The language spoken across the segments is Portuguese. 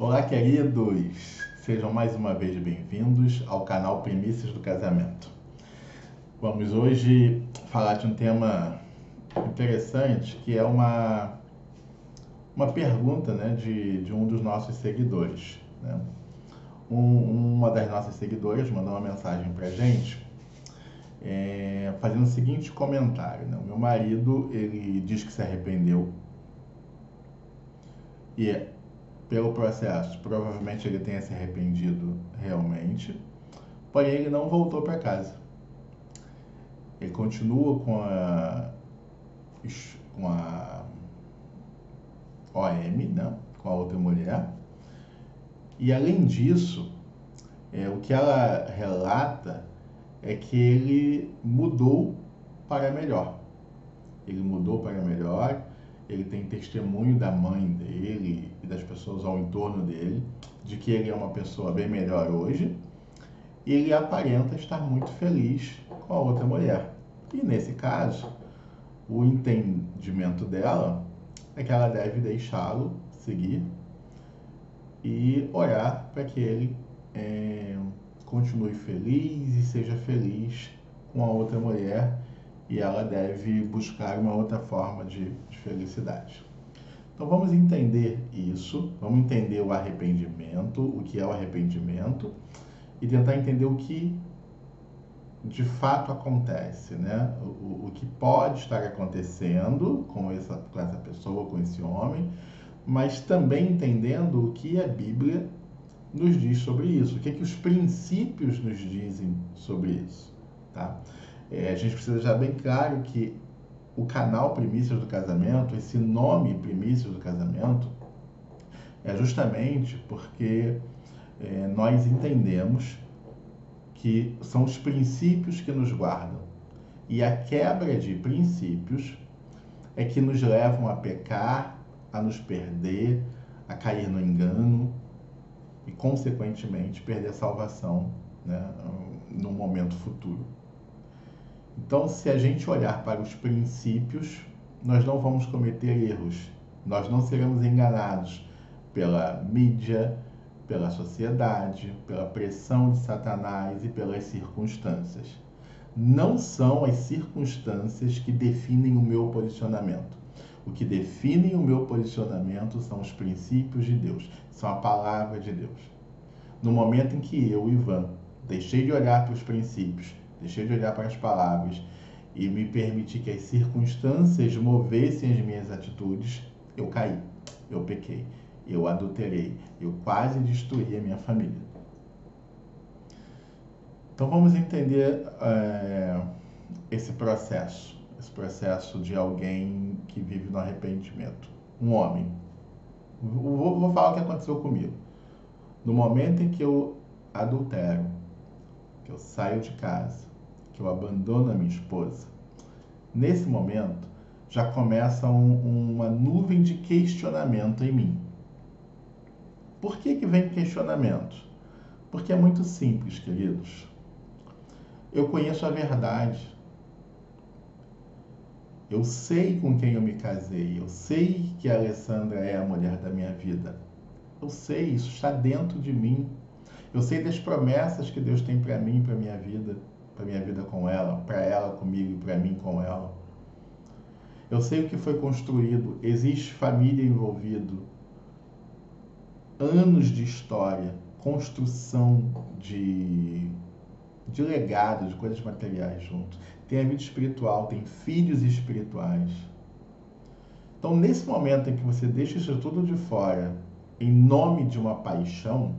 Olá, queridos! Sejam mais uma vez bem-vindos ao canal Primícias do Casamento. Vamos hoje falar de um tema interessante, que é uma pergunta, né, de um dos nossos seguidores, né? Uma das nossas seguidoras mandou uma mensagem pra gente, fazendo o seguinte comentário, né? O meu marido, ele diz que se arrependeu e pelo processo, provavelmente ele tenha se arrependido realmente, porém ele não voltou para casa. Ele continua com a OM, né? Com a outra mulher. E além disso, o que ela relata é que ele mudou para melhor. Ele mudou para melhor, ele tem testemunho da mãe dele e das pessoas ao entorno dele, de que ele é uma pessoa bem melhor hoje, e ele aparenta estar muito feliz com a outra mulher. E nesse caso, o entendimento dela é que ela deve deixá-lo seguir e orar para que ele continue feliz e seja feliz com a outra mulher, e ela deve buscar uma outra forma de felicidade. Então vamos entender isso, vamos entender o arrependimento, o que é o arrependimento, e tentar entender o que de fato acontece, né? O que pode estar acontecendo com essa pessoa, com esse homem, mas também entendendo o que a Bíblia nos diz sobre isso, o que os princípios nos dizem sobre isso, tá? A gente precisa deixar bem claro que o canal Primícias do Casamento, esse nome Primícias do Casamento, é justamente porque nós entendemos que são os princípios que nos guardam. E a quebra de princípios é que nos levam a pecar, a nos perder, a cair no engano e, consequentemente, perder a salvação, né, no momento futuro. Então, se a gente olhar para os princípios, nós não vamos cometer erros, nós não seremos enganados pela mídia, pela sociedade, pela pressão de Satanás e pelas circunstâncias. Não são as circunstâncias que definem o meu posicionamento. O que define o meu posicionamento são os princípios de Deus, são a palavra de Deus. No momento em que eu, Ivan, deixei de olhar para os princípios, deixei de olhar para as palavras e me permiti que as circunstâncias movessem as minhas atitudes, eu caí, eu pequei, eu adulterei, eu quase destruí a minha família. Então vamos entender esse processo de alguém que vive no arrependimento. Um homem. Vou falar o que aconteceu comigo. No momento em que eu adultero, que eu saio de casa, que eu abandono a minha esposa, nesse momento já começa uma nuvem de questionamento em mim. Por que vem questionamento? Porque é muito simples, queridos. Eu conheço a verdade. Eu sei com quem eu me casei. Eu sei que a Alessandra é a mulher da minha vida. Eu sei, isso está dentro de mim. Eu sei das promessas que Deus tem para mim, para minha vida com ela, para ela comigo e para mim com ela. Eu sei o que foi construído, existe família envolvido, anos de história, construção de legado, de coisas materiais juntos. Tem a vida espiritual, tem filhos espirituais. Então, nesse momento em que você deixa isso tudo de fora, em nome de uma paixão,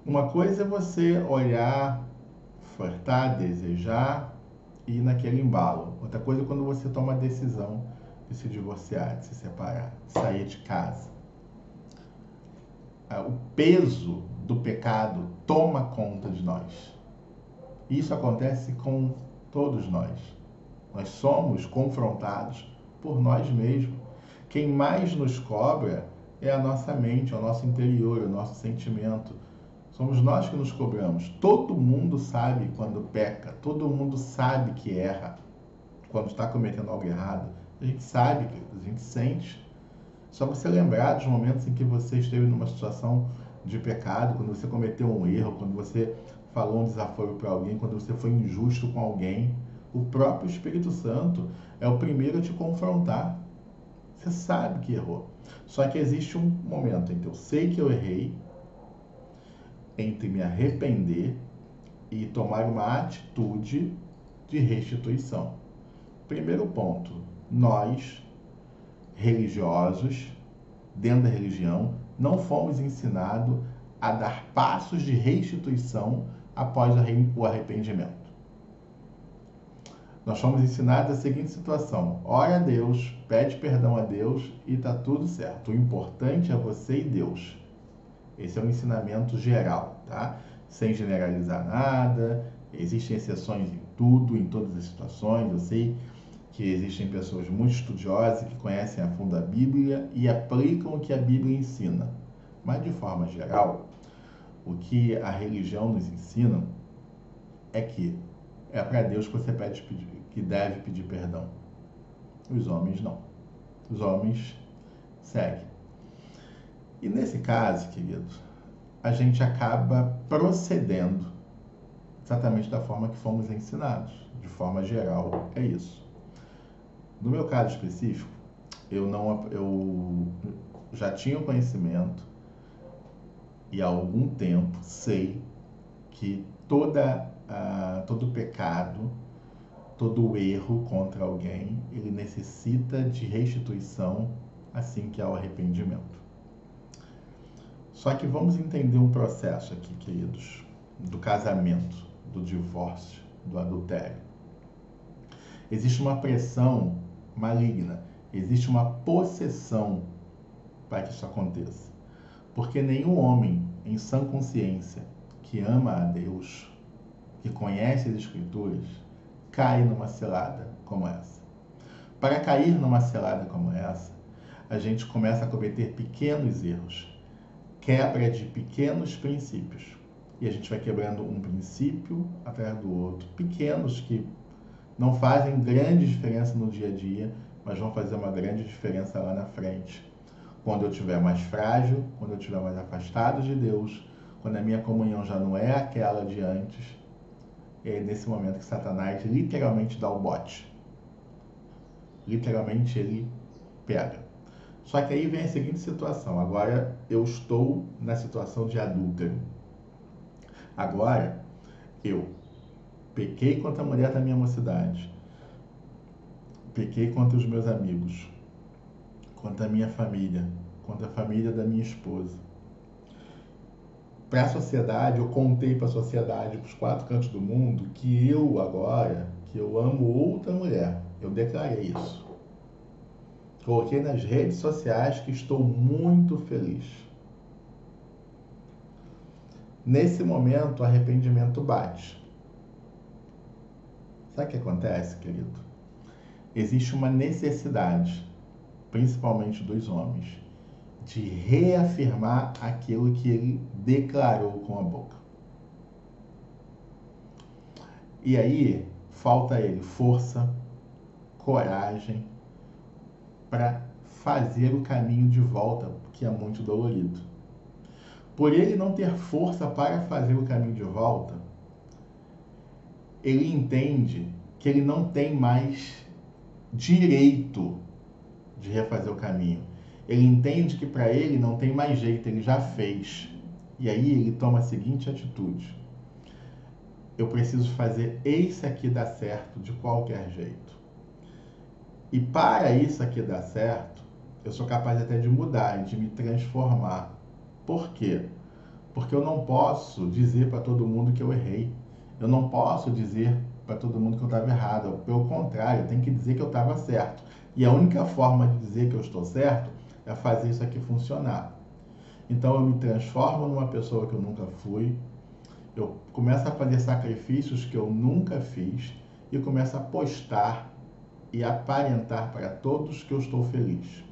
uma coisa é você olhar, flertar, desejar e ir naquele embalo. Outra coisa é quando você toma a decisão de se divorciar, de se separar, de sair de casa. O peso do pecado toma conta de nós. Isso acontece com todos nós. Nós somos confrontados por nós mesmos. Quem mais nos cobra é a nossa mente, é o nosso interior, é o nosso sentimento. Somos nós que nos cobramos. Todo mundo sabe quando peca, todo mundo sabe que erra, quando está cometendo algo errado. A gente sabe, a gente sente. Só você lembrar dos momentos em que você esteve numa situação de pecado, quando você cometeu um erro, quando você falou um desaforo para alguém, quando você foi injusto com alguém. O próprio Espírito Santo é o primeiro a te confrontar. Você sabe que errou. Só que existe um momento em que eu sei que eu errei, entre me arrepender e tomar uma atitude de restituição. Primeiro ponto, nós, religiosos, dentro da religião, não fomos ensinados a dar passos de restituição após o arrependimento. Nós fomos ensinados a seguinte situação: ora a Deus, pede perdão a Deus e está tudo certo. O importante é você e Deus. Esse é um ensinamento geral, tá? Sem generalizar nada. Existem exceções em tudo, em todas as situações. Eu sei que existem pessoas muito estudiosas que conhecem a fundo a Bíblia e aplicam o que a Bíblia ensina. Mas, de forma geral, o que a religião nos ensina é que é para Deus que você que deve pedir perdão. Os homens não. Os homens seguem. E nesse caso, queridos, a gente acaba procedendo exatamente da forma que fomos ensinados. De forma geral, é isso. No meu caso específico, eu já tinha o conhecimento e há algum tempo sei que todo pecado, todo erro contra alguém, ele necessita de restituição assim que há o arrependimento. Só que vamos entender um processo aqui, queridos, do casamento, do divórcio, do adultério. Existe uma pressão maligna, existe uma possessão para que isso aconteça. Porque nenhum homem em sã consciência que ama a Deus, que conhece as Escrituras, cai numa cilada como essa. Para cair numa cilada como essa, a gente começa a cometer pequenos erros, quebra de pequenos princípios. E a gente vai quebrando um princípio atrás do outro, pequenos que não fazem grande diferença no dia a dia, mas vão fazer uma grande diferença lá na frente. Quando eu estiver mais frágil, quando eu estiver mais afastado de Deus, quando a minha comunhão já não é aquela de antes, é nesse momento que Satanás literalmente dá o bote. Literalmente ele pega. Só que aí vem a seguinte situação: agora eu estou na situação de adúltero. Agora eu pequei contra a mulher da minha mocidade, pequei contra os meus amigos, contra a minha família, contra a família da minha esposa. Para a sociedade, eu contei para a sociedade, para os 4 cantos do mundo, que eu agora, que eu amo outra mulher. Eu declarei isso. Coloquei nas redes sociais que estou muito feliz. Nesse momento, o arrependimento bate. Sabe o que acontece, querido? Existe uma necessidade, principalmente dos homens, de reafirmar aquilo que ele declarou com a boca. E aí, falta a ele força, coragem, para fazer o caminho de volta, que é muito dolorido. Por ele não ter força para fazer o caminho de volta, ele entende que ele não tem mais direito de refazer o caminho. Ele entende que para ele não tem mais jeito, ele já fez. E aí ele toma a seguinte atitude: eu preciso fazer esse aqui dar certo de qualquer jeito. E para isso aqui dar certo, eu sou capaz até de mudar, de me transformar. Por quê? Porque eu não posso dizer para todo mundo que eu errei. Eu não posso dizer para todo mundo que eu estava errado. Pelo contrário, eu tenho que dizer que eu estava certo. E a única forma de dizer que eu estou certo é fazer isso aqui funcionar. Então eu me transformo numa pessoa que eu nunca fui. Eu começo a fazer sacrifícios que eu nunca fiz. E começo a postar e aparentar para todos que eu estou feliz.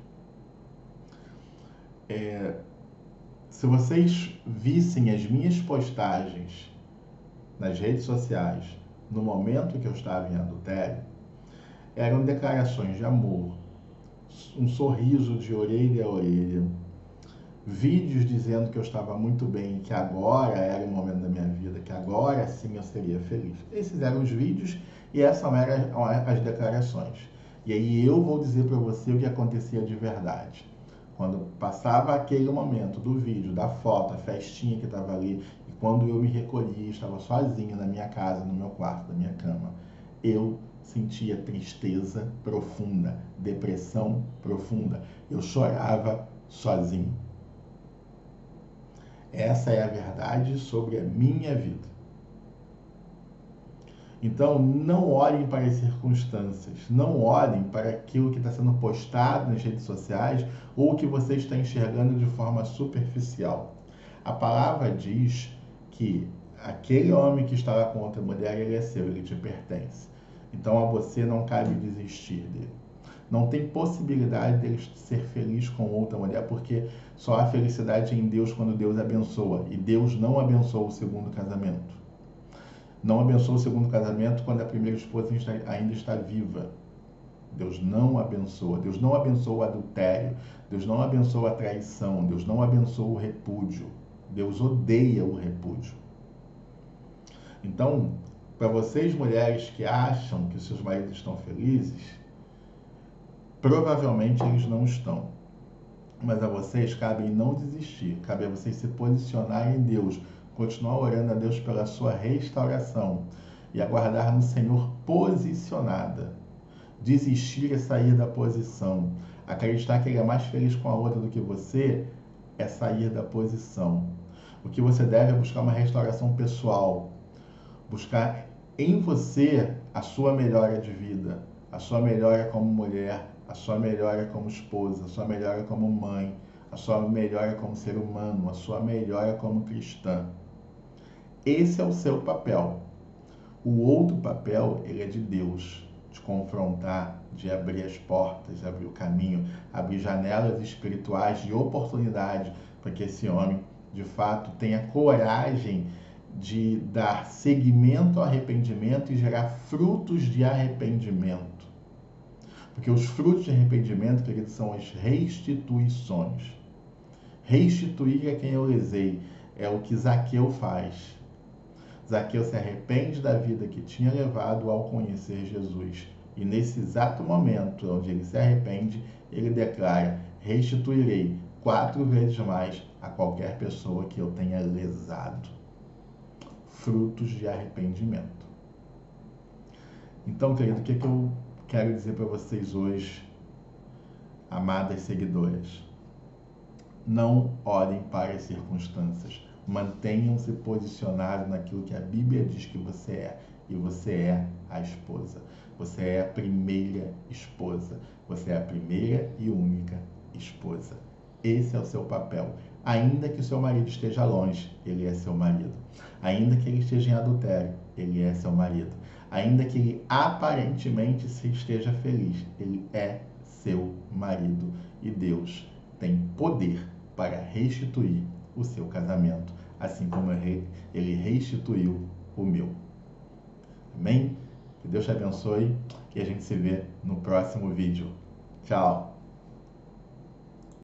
Se vocês vissem as minhas postagens nas redes sociais no momento que eu estava em adultério, eram declarações de amor, um sorriso de orelha a orelha, vídeos dizendo que eu estava muito bem, que agora era o momento da minha vida, que agora sim eu seria feliz. Esses eram os vídeos e essas eram as declarações. E aí eu vou dizer para você o que acontecia de verdade. Quando passava aquele momento do vídeo, da foto, a festinha que estava ali, e quando eu me recolhia, estava sozinho na minha casa, no meu quarto, na minha cama, eu sentia tristeza profunda, depressão profunda. Eu chorava sozinho. Essa é a verdade sobre a minha vida. Então, não olhem para as circunstâncias, não olhem para aquilo que está sendo postado nas redes sociais ou que você está enxergando de forma superficial. A palavra diz que aquele homem que está lá com outra mulher, ele é seu, ele te pertence. Então, a você não cabe desistir dele. Não tem possibilidade dele ser feliz com outra mulher, porque só há felicidade em Deus quando Deus abençoa. E Deus não abençoa o segundo casamento. Não abençoa o segundo casamento quando a primeira esposa ainda está viva. Deus não abençoa. Deus não abençoa o adultério. Deus não abençoa a traição. Deus não abençoa o repúdio. Deus odeia o repúdio. Então, para vocês mulheres que acham que os seus maridos estão felizes, provavelmente eles não estão. Mas a vocês cabe não desistir. Cabe a vocês se posicionarem em Deus, continuar orando a Deus pela sua restauração e aguardar no Senhor posicionada. Desistir é sair da posição. Acreditar que Ele é mais feliz com a outra do que você é sair da posição. O que você deve é buscar uma restauração pessoal. Buscar em você a sua melhora de vida, a sua melhora como mulher, a sua melhora como esposa, a sua melhora como mãe, a sua melhora como ser humano, a sua melhora como cristã. Esse é o seu papel. O outro papel, ele é de Deus, de confrontar, de abrir as portas, de abrir o caminho, abrir janelas espirituais de oportunidade para que esse homem, de fato, tenha coragem de dar seguimento ao arrependimento e gerar frutos de arrependimento. Porque os frutos de arrependimento, queridos, são as restituições. Restituir a quem eu lesei é o que Zaqueu faz. Zaqueu se arrepende da vida que tinha levado ao conhecer Jesus. E nesse exato momento onde ele se arrepende, ele declara: restituirei 4 vezes mais a qualquer pessoa que eu tenha lesado. Frutos de arrependimento. Então, querido, o que eu quero dizer para vocês hoje, amadas seguidoras? Não olhem para as circunstâncias. Mantenham-se posicionados naquilo que a Bíblia diz que você é. E você é a esposa. Você é a primeira esposa. Você é a primeira e única esposa. Esse é o seu papel. Ainda que o seu marido esteja longe, ele é seu marido. Ainda que ele esteja em adultério, ele é seu marido. Ainda que ele aparentemente se esteja feliz, ele é seu marido. E Deus tem poder para restituir o seu casamento, assim como ele restituiu o meu. Amém? Que Deus te abençoe e a gente se vê no próximo vídeo. Tchau!